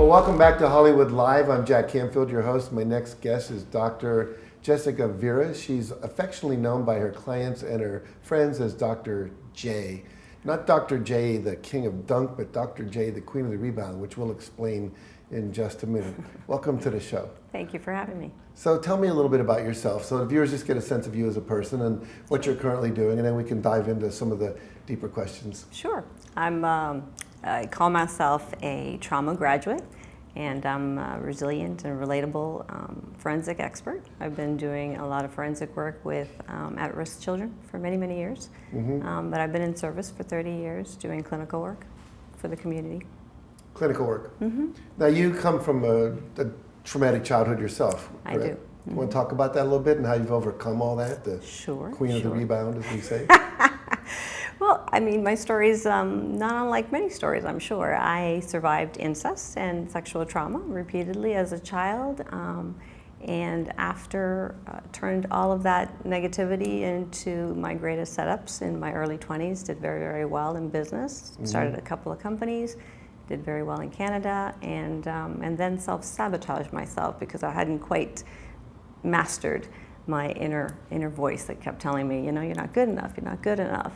Well, welcome back to Hollywood Live. I'm Jack Canfield, your host. My next guest is Dr. Jessica Vera. She's affectionately known by her clients and her friends as Dr. J. Not Dr. J, the king of dunk, but Dr. J, the queen of the rebound, which we'll explain in just a minute. Welcome to the show. Thank you for having me. So tell me a little bit about yourself, so the viewers just get a sense of you as a person and what you're currently doing, and then we can dive into some of the deeper questions. Sure. I call myself a trauma graduate, and I'm a resilient and relatable forensic expert. I've been doing a lot of forensic work with at-risk children for many, many years, but I've been in service for 30 years doing clinical work for the community. Clinical work. Now you come from a traumatic childhood yourself, correct? I do. You want to talk about that a little bit and how you've overcome all that? The queen of the rebound, as we say. Well, I mean, my story's not unlike many stories, I'm sure. I survived incest and sexual trauma repeatedly as a child, and after turned all of that negativity into my greatest setups in my early 20s, did very, very well in business, started a couple of companies, did very well in Canada, and then self-sabotaged myself because I hadn't quite mastered my inner voice that kept telling me, you know, you're not good enough, you're not good enough.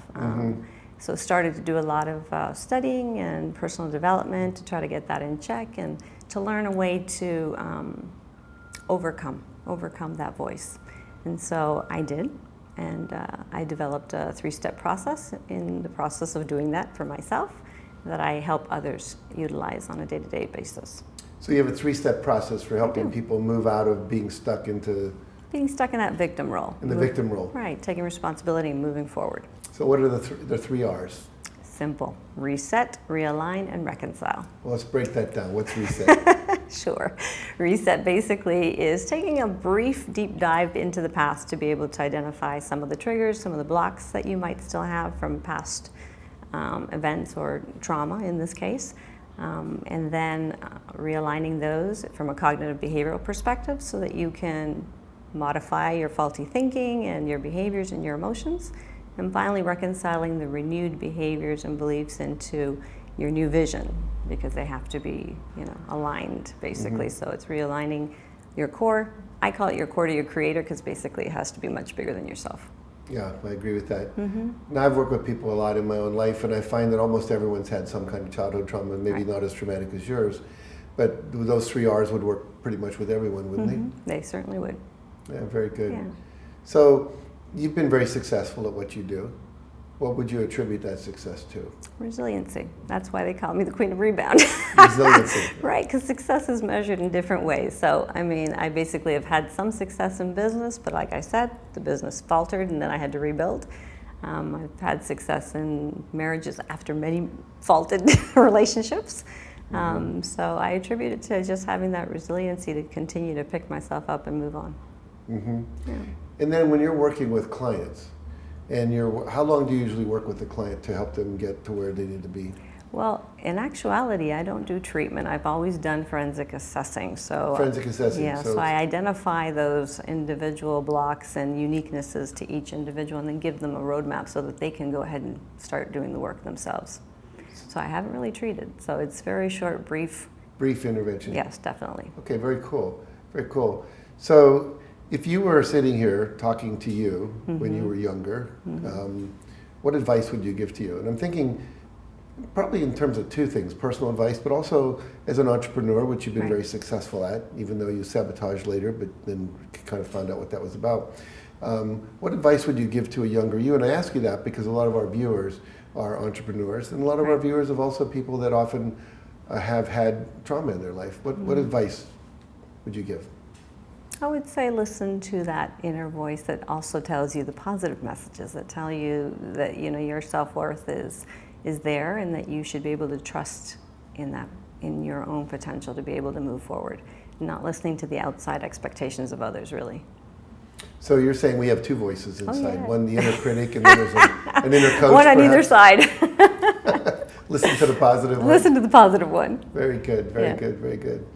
So started to do a lot of studying and personal development to try to get that in check and to learn a way to overcome that voice. And so I did, and I developed a 3-step process in the process of doing that for myself that I help others utilize on a day-to-day basis. So you have a 3-step process for helping people move out of being stuck in that victim role. In the victim role. Right, taking responsibility and moving forward. So what are the three R's? Simple. Reset, realign, and reconcile. Well, let's break that down. What's reset? Sure. Reset basically is taking a brief deep dive into the past to be able to identify some of the triggers, some of the blocks that you might still have from past events or trauma in this case. And then realigning those from a cognitive behavioral perspective so that you can modify your faulty thinking and your behaviors and your emotions, and finally reconciling the renewed behaviors and beliefs into your new vision, because they have to be, you know, aligned basically. So it's realigning your core. I call it your core to your creator, because basically it has to be much bigger than yourself. Yeah, I agree with that. Now, I've worked with people a lot in my own life, and I find that almost everyone's had some kind of childhood trauma, maybe not as traumatic as yours, but those 3 R's would work pretty much with everyone, wouldn't they? They certainly would. Yeah, very good. Yeah. So you've been very successful at what you do. What would you attribute that success to? Resiliency. That's why they call me the queen of rebound. Resiliency. Right, because success is measured in different ways. So, I mean, I basically have had some success in business, but like I said, the business faltered and then I had to rebuild. I've had success in marriages after many faulted relationships. So I attribute it to just having that resiliency to continue to pick myself up and move on. Yeah. And then when you're working with clients, and how long do you usually work with the client to help them get to where they need to be? Well, in actuality, I don't do treatment. I've always done forensic assessing. So forensic assessing. Yeah, so I identify those individual blocks and uniquenesses to each individual and then give them a roadmap so that they can go ahead and start doing the work themselves. So I haven't really treated. So it's very short, brief. Brief intervention. Yes, definitely. Okay, very cool. Very cool. So if you were sitting here talking to you when you were younger, what advice would you give to you? And I'm thinking probably in terms of 2 things, personal advice, but also as an entrepreneur, which you've been very successful at, even though you sabotaged later, but then kind of found out what that was about. What advice would you give to a younger you? And I ask you that because a lot of our viewers are entrepreneurs, and a lot of our viewers are also people that often have had trauma in their life. What advice would you give? I would say listen to that inner voice that also tells you the positive messages that tell you that, you know, your self-worth is there and that you should be able to trust in your own potential to be able to move forward, not listening to the outside expectations of others, really. So you're saying we have 2 voices inside, one the inner critic and then there's an inner coach. One on either side. Listen to the positive one. Listen to the positive one. Very good, very good, very good.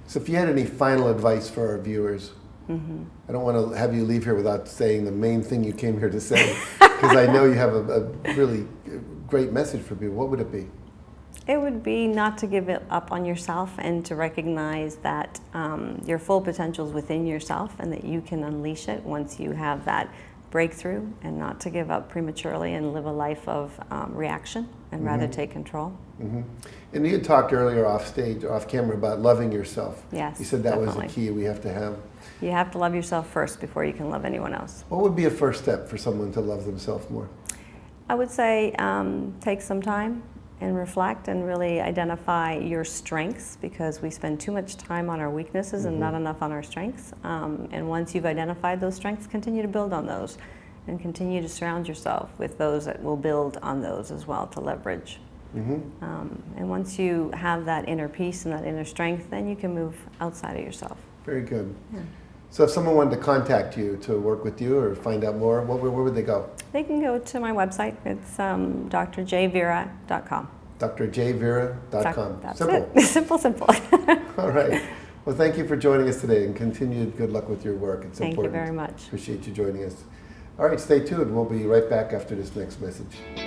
So if you had any final advice for our viewers, I don't want to have you leave here without saying the main thing you came here to say, because I know you have a really great message for people. What would it be? It would be not to give it up on yourself and to recognize that your full potential is within yourself and that you can unleash it once you have that breakthrough, and not to give up prematurely and live a life of reaction and rather take control. And you had talked earlier off stage, off camera, about loving yourself. Yes, You said that was definitely. a key we have to have. You have to love yourself first before you can love anyone else. What would be a first step for someone to love themselves more? I would say take some time and reflect and really identify your strengths, because we spend too much time on our weaknesses and not enough on our strengths. And once you've identified those strengths, continue to build on those and continue to surround yourself with those that will build on those as well to leverage. And once you have that inner peace and that inner strength, then you can move outside of yourself. Very good. Yeah. So if someone wanted to contact you to work with you or find out more, where would they go? They can go to my website. It's dr.j.vera.com. dr.j.vera.com. That's Simple. it. Simple. All right. Well, thank you for joining us today, and continued good luck with your work. It's Thank you important. very much. Appreciate you joining us. All right, stay tuned. We'll be right back after this next message.